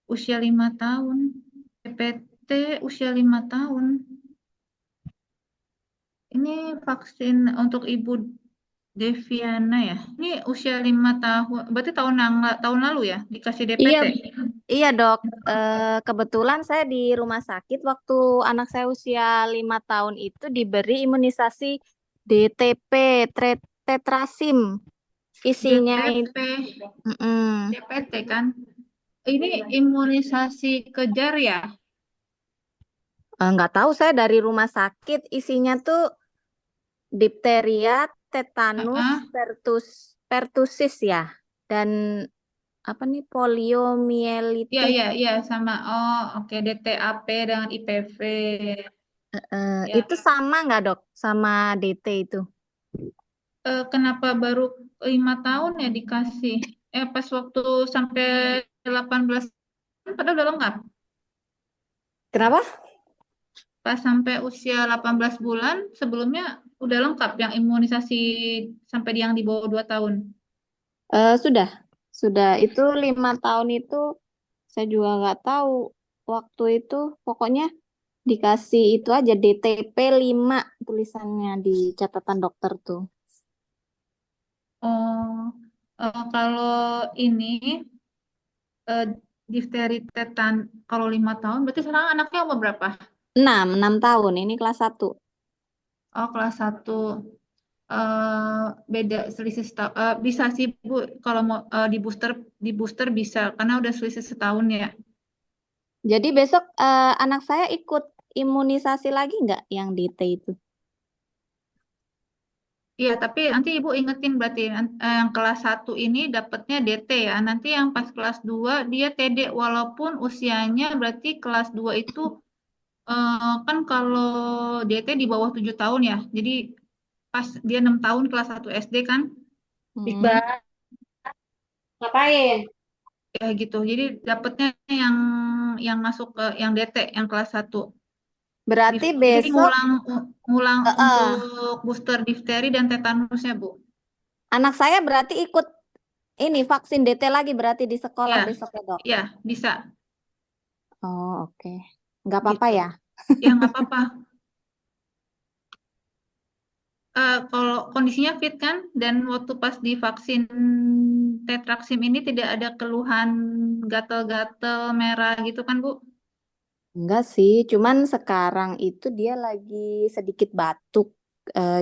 Usia 5 tahun, DPT usia 5 tahun. Ini vaksin untuk Ibu Deviana ya. Ini usia 5 tahun, berarti tahun lalu ya dikasih Iya, DPT. iya dok. Kebetulan saya di rumah sakit waktu anak saya usia 5 tahun itu diberi imunisasi DTP, tetrasim. Isinya itu, DTP, DPT kan. Ini imunisasi kejar ya? nggak tahu saya dari rumah sakit isinya tuh dipteria, tetanus, pertusis ya, dan apa nih poliomyelitis. Iya sama. Oh, oke, DTAP dengan IPV. Ya. Itu sama nggak dok sama DT itu? Kenapa baru 5 tahun ya dikasih? Pas waktu sampai 18 tahun padahal udah lengkap. Kenapa? Pas sampai usia 18 bulan sebelumnya udah lengkap yang imunisasi sampai yang di bawah 2 tahun. Sudah. Itu 5 tahun itu saya juga nggak tahu waktu itu. Pokoknya dikasih itu aja DTP 5 tulisannya di catatan dokter tuh. Oh, kalau ini difteri tetan kalau 5 tahun berarti sekarang anaknya umur berapa? 6 tahun. Ini kelas 1. Oh, kelas 1. Beda selisih setahun. Bisa sih Bu kalau mau di booster bisa karena udah selisih setahun ya. Jadi besok anak saya ikut imunisasi lagi nggak yang DT itu? Iya, tapi nanti Ibu ingetin berarti yang kelas 1 ini dapatnya DT ya. Nanti yang pas kelas 2 dia TD walaupun usianya berarti kelas 2 itu kan kalau DT di bawah 7 tahun ya. Jadi pas dia 6 tahun kelas 1 SD kan. Iqbal, ngapain? Ya gitu. Jadi dapatnya yang masuk ke yang DT yang kelas 1. Berarti Jadi besok ngulang untuk booster difteri dan tetanusnya, Bu. anak saya berarti ikut ini vaksin DT lagi berarti di sekolah Ya, besok ya dok? ya bisa. Oh oke. Nggak apa-apa Gitu. ya? Ya nggak apa-apa. Kalau kondisinya fit kan, dan waktu pas divaksin tetraksim ini tidak ada keluhan gatal-gatal merah gitu kan, Bu? Enggak sih, cuman sekarang itu dia lagi sedikit batuk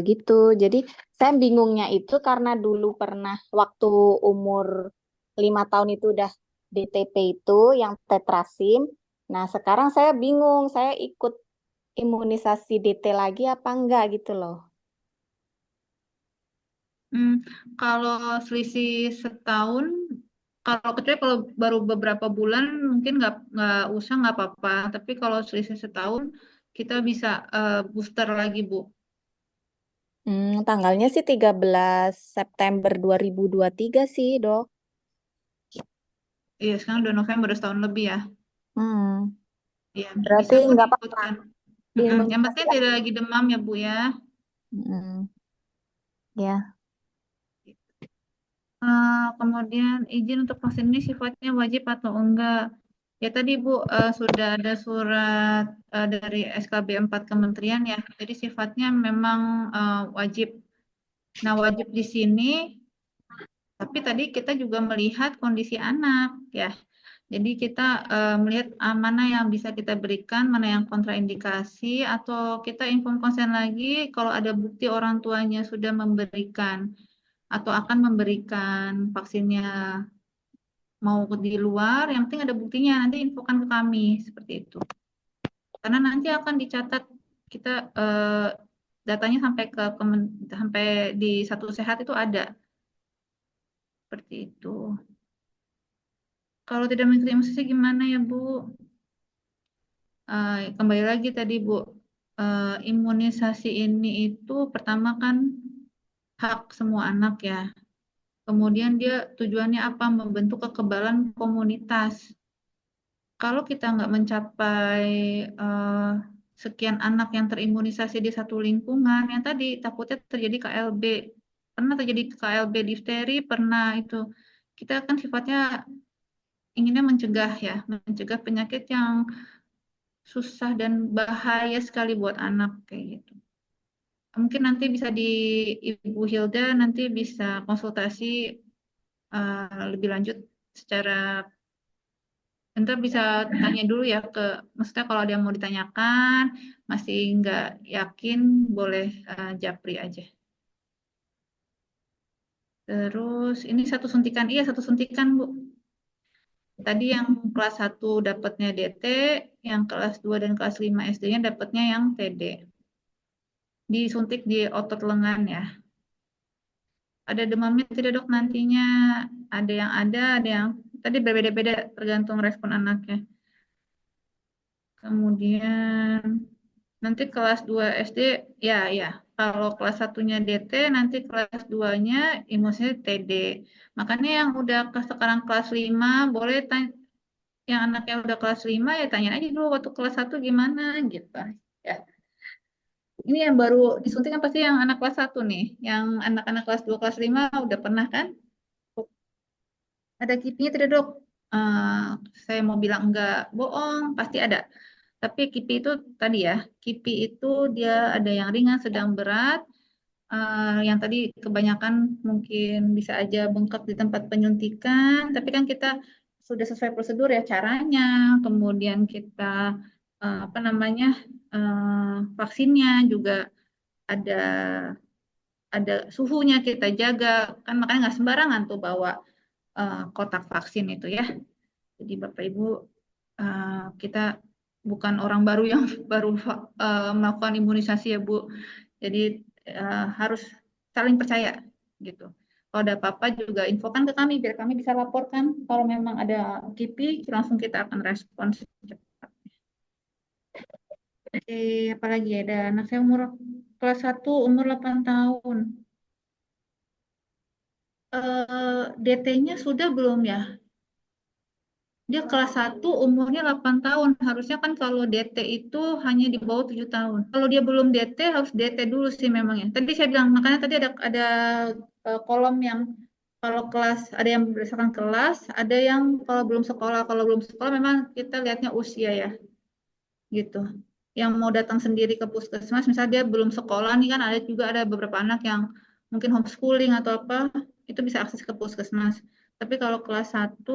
gitu. Jadi saya bingungnya itu karena dulu pernah waktu umur 5 tahun itu udah DTP itu yang tetrasim. Nah sekarang saya bingung, saya ikut imunisasi DT lagi apa enggak gitu loh. Kalau selisih setahun, kecuali kalau baru beberapa bulan mungkin nggak usah nggak apa-apa. Tapi kalau selisih setahun kita bisa booster lagi, Bu. Tanggalnya sih 13 September 2023 sih dok. Iya, sekarang udah November, udah setahun lebih ya. Hmm. Ya, Berarti bisa kok nggak apa-apa diikutkan. Yang diimunisasi penting tidak lagi demam ya Bu ya. ya. Kemudian izin untuk vaksin ini sifatnya wajib atau enggak? Ya tadi Bu sudah ada surat dari SKB 4 Kementerian ya. Jadi sifatnya memang wajib. Nah, wajib di sini, tapi tadi kita juga melihat kondisi anak ya. Jadi kita melihat mana yang bisa kita berikan, mana yang kontraindikasi, atau kita inform konsen lagi kalau ada bukti orang tuanya sudah memberikan atau akan memberikan vaksinnya mau di luar, yang penting ada buktinya, nanti infokan ke kami, seperti itu. Karena nanti akan dicatat kita datanya sampai di Satu Sehat itu ada. Seperti itu. Kalau tidak mengikuti imunisasi gimana ya, Bu? Kembali lagi tadi, Bu. Imunisasi ini itu pertama kan hak semua anak ya. Kemudian dia tujuannya apa? Membentuk kekebalan komunitas. Kalau kita nggak mencapai sekian anak yang terimunisasi di satu lingkungan, yang tadi takutnya terjadi KLB. Pernah terjadi KLB difteri, pernah itu. Kita kan sifatnya inginnya mencegah ya, mencegah penyakit yang susah dan bahaya sekali buat anak kayak gitu. Mungkin nanti bisa di Ibu Hilda nanti bisa konsultasi lebih lanjut secara Ente bisa tanya dulu ya maksudnya kalau ada yang mau ditanyakan, masih nggak yakin, boleh japri aja. Terus ini satu suntikan, iya satu suntikan Bu. Tadi yang kelas 1 dapatnya DT, yang kelas 2 dan kelas 5 SD-nya dapatnya yang TD. Disuntik di otot lengan ya. Ada demamnya tidak dok nantinya? Ada yang ada yang tadi berbeda-beda tergantung respon anaknya. Kemudian nanti kelas 2 SD, ya. Kalau kelas 1-nya DT, nanti kelas 2-nya imunisasi TD. Makanya yang udah sekarang kelas 5, boleh tanya, yang anaknya udah kelas 5, ya tanya aja dulu waktu kelas 1 gimana, gitu. Ya. Ini yang baru disuntik kan pasti yang anak kelas 1 nih. Yang anak-anak kelas 2, kelas 5 udah pernah kan? Ada KIP-nya tidak dok? Saya mau bilang enggak bohong, pasti ada. Tapi KIPI itu tadi ya, KIPI itu dia ada yang ringan, sedang berat. Yang tadi kebanyakan mungkin bisa aja bengkak di tempat penyuntikan, tapi kan kita sudah sesuai prosedur ya caranya, kemudian kita apa namanya vaksinnya juga ada suhunya kita jaga, kan makanya nggak sembarangan tuh bawa kotak vaksin itu ya. Jadi Bapak Ibu kita bukan orang baru yang baru melakukan imunisasi ya Bu. Jadi harus saling percaya gitu. Kalau ada apa-apa juga infokan ke kami biar kami bisa laporkan. Kalau memang ada KIPI langsung kita akan respons cepat. Oke, apalagi ada anak saya umur kelas 1 umur 8 tahun. DT-nya sudah belum ya? Dia kelas 1 umurnya 8 tahun. Harusnya kan kalau DT itu hanya di bawah 7 tahun. Kalau dia belum DT harus DT dulu sih memangnya. Tadi saya bilang makanya tadi ada kolom yang kalau kelas ada yang berdasarkan kelas, ada yang kalau belum sekolah. Kalau belum sekolah memang kita lihatnya usia ya. Gitu. Yang mau datang sendiri ke puskesmas misalnya dia belum sekolah nih kan ada beberapa anak yang mungkin homeschooling atau apa, itu bisa akses ke puskesmas. Tapi kalau kelas 1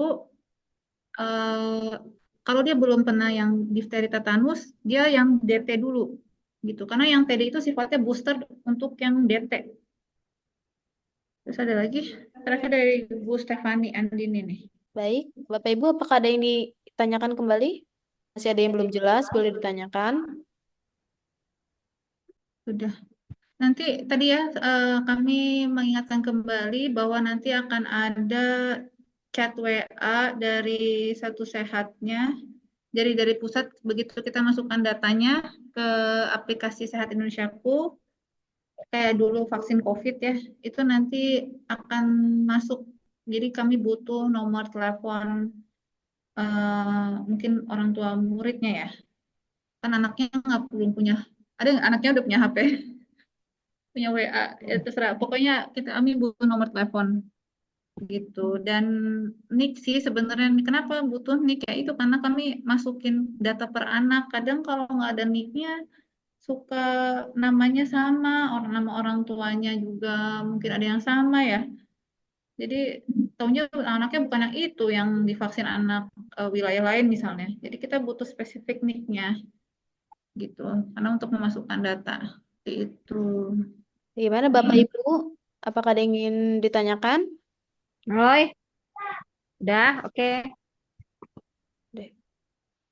kalau dia belum pernah yang difteri tetanus, dia yang DT dulu, gitu. Karena yang TD itu sifatnya booster untuk yang DT. Terus ada lagi, terakhir dari Bu Stefani Andini nih. Baik, Bapak Ibu, apakah ada yang ditanyakan kembali? Masih ada yang belum jelas, boleh ditanyakan. Sudah. Nanti tadi ya kami mengingatkan kembali bahwa nanti akan ada chat WA dari Satu Sehatnya, dari pusat, begitu kita masukkan datanya ke aplikasi Sehat Indonesiaku, kayak dulu vaksin COVID ya, itu nanti akan masuk. Jadi kami butuh nomor telepon mungkin orang tua muridnya ya. kan anaknya belum punya, ada yang anaknya udah punya HP, punya WA, ya terserah. Pokoknya kami butuh nomor telepon gitu. Dan NIK sih sebenarnya, kenapa butuh NIK ya itu karena kami masukin data per anak. Kadang kalau nggak ada NIK-nya suka namanya sama, nama orang tuanya juga mungkin ada yang sama ya. Jadi tahunya anaknya bukan yang itu yang divaksin anak wilayah lain misalnya. Jadi kita butuh spesifik NIK-nya gitu. Karena untuk memasukkan data itu. Gimana Bapak Ibu? Apakah ada yang ingin ditanyakan? Roy, udah, oke. Deh.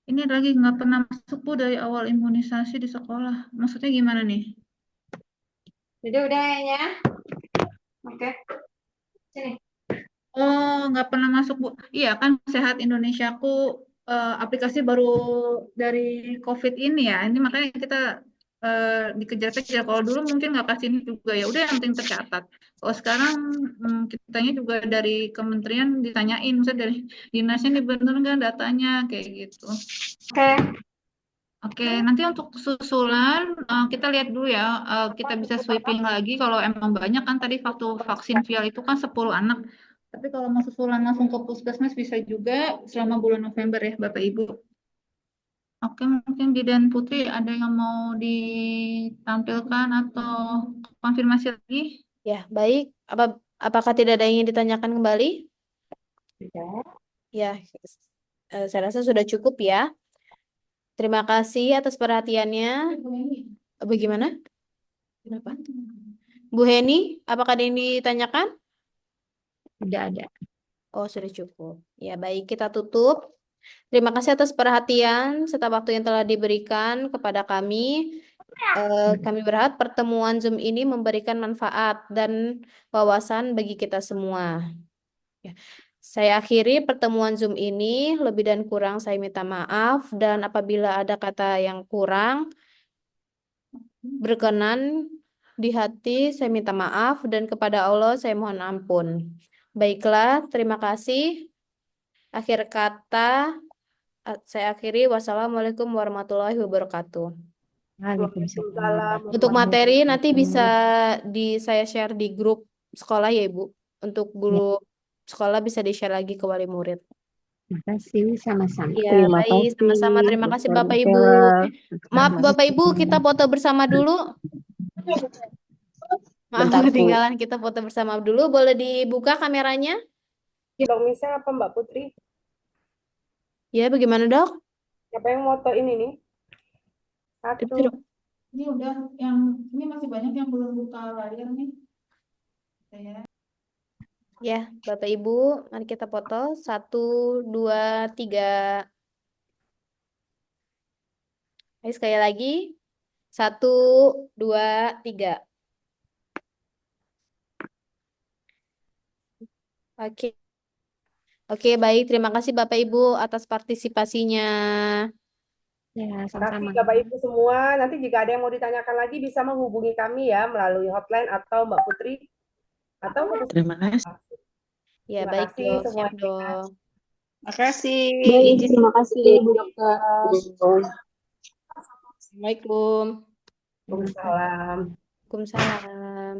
Ini lagi nggak pernah masuk Bu dari awal imunisasi di sekolah. Maksudnya gimana nih? Jadi udah ya. Oke. Sini. Oh, nggak pernah masuk Bu. Iya kan Sehat Indonesiaku aplikasi baru dari COVID ini ya. Ini makanya kita dikejar-kejar. Kalau dulu mungkin nggak kasih ini juga ya. Udah yang penting tercatat. Kalau sekarang kitanya juga dari kementerian ditanyain, misalnya dari dinasnya ini bener nggak datanya kayak gitu. Oke. Oke, nanti untuk susulan kita lihat dulu ya. Kita bisa sweeping lagi kalau emang banyak kan tadi waktu vaksin vial itu kan 10 anak. Tapi kalau mau susulan langsung ke puskesmas bisa juga selama bulan November ya Bapak Ibu. Oke, mungkin Didan Putri ada yang mau ditampilkan atau konfirmasi lagi? Ya, baik. Apakah tidak ada yang ingin ditanyakan kembali? Tidak. Ya, saya rasa sudah cukup ya. Terima kasih atas perhatiannya. Bagaimana? Kenapa? Bu Heni, apakah ada yang ditanyakan? Tidak ada. Oh, sudah cukup. Ya, baik, kita tutup. Terima kasih atas perhatian serta waktu yang telah diberikan kepada kami. Kami berharap pertemuan Zoom ini memberikan manfaat dan wawasan bagi kita semua. Ya. Saya akhiri pertemuan Zoom ini. Lebih dan kurang saya minta maaf. Dan apabila ada kata yang kurang berkenan di hati, saya minta maaf. Dan kepada Allah saya mohon ampun. Baiklah, terima kasih. Akhir kata, saya akhiri. Wassalamualaikum warahmatullahi wabarakatuh. Waalaikumsalam. Untuk materi nanti bisa saya share di grup sekolah ya Ibu. Untuk grup sekolah bisa di-share lagi ke wali murid. Terima kasih, sama-sama. Ya, Terima baik, kasih, sama-sama. Terima kasih Dr. Bapak Ibu. Michelle. Maaf Bapak Ibu, kita foto bersama dulu. Maaf Bentar, Bu. ketinggalan, kita foto bersama dulu. Boleh dibuka kameranya? Dok Michelle apa Mbak Putri? Ya, bagaimana Dok? Siapa yang moto ini nih? Satu. Dok. Ini udah ini masih banyak yang belum buka layar nih. Ya, Bapak Ibu, mari kita foto. 1, 2, 3. Ayo sekali lagi. 1, 2, 3. Oke. Oke, baik. Terima kasih Bapak Ibu atas partisipasinya. Ya, Terima sama-sama. kasih Bapak Ibu semua. Nanti jika ada yang mau ditanyakan lagi bisa menghubungi kami ya melalui hotline atau Mbak Putri atau Terima kasih. Ya, Terima baik kasih Dok. Siap semuanya. Dok. Makasih. Baik, Izin terima kasih Bu Dokter. Assalamualaikum. Waalaikumsalam. Waalaikumsalam.